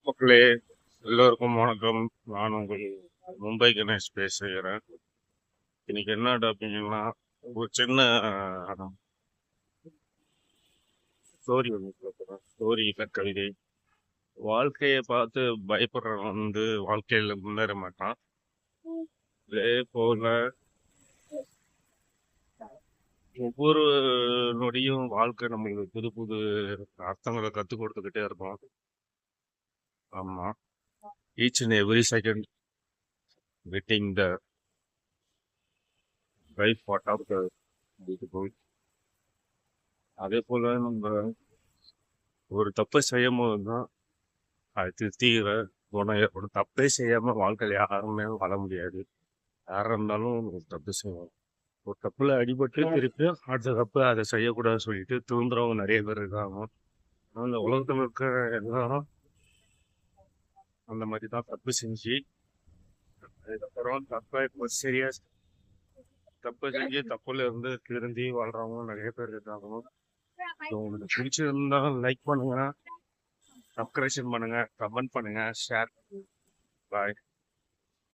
மக்களே, எல்லோருக்கும் வணக்கம். நான் உங்கள் மும்பை கணேஷ் பேசுகிறேன். இன்னைக்கு என்ன டாபிக்னா, ஒரு சின்ன ஸ்டோரி ஒன்று சொல்றேன். ஸ்டோரி இல்லை, கவிதை. வாழ்க்கையை பார்த்து பயப்படுறவன் வாழ்க்கையில முன்னேற மாட்டான். அதே போல ஒவ்வொரு நொடியும் வாழ்க்கை நம்மளுக்கு புது புது அர்த்தங்களை கற்றுக் கொடுத்துக்கிட்டே இருக்கும். ஆமா, each and every second getting the right part of the beautiful. அதே போல நம்ம ஒரு தப்பை செய்யும் போது தான் அது தீவிர குணம் ஏற்படும். தப்பே செய்யாம வாழ்க்கையில யாருமே வாழ முடியாது. யாரா இருந்தாலும் ஒரு தப்பு செய்வாங்க. ஒரு தப்புல அடிபட்டு திருப்பி அடுத்த தப்பு அதை செய்யக்கூடாதுன்னு சொல்லிட்டு திருந்துறவங்க நிறைய பேர் இருக்காங்க. அந்த உலகத்துல இருக்கிற எல்லாரும் அந்த மாதிரி தான் தப்பு செஞ்சு அதுக்கப்புறம் தப்பை இப்போ சரியா தப்பு செஞ்சு தப்புல இருந்து திருந்தி வாழ்றவங்க நிறைய பேர் இருக்காங்க. உங்களுக்கு பிடிச்சிருந்தா லைக் பண்ணுங்க, சப்ஸ்கிரிப்ஷன் பண்ணுங்க, கமெண்ட் பண்ணுங்க, ஷேர். பாய்.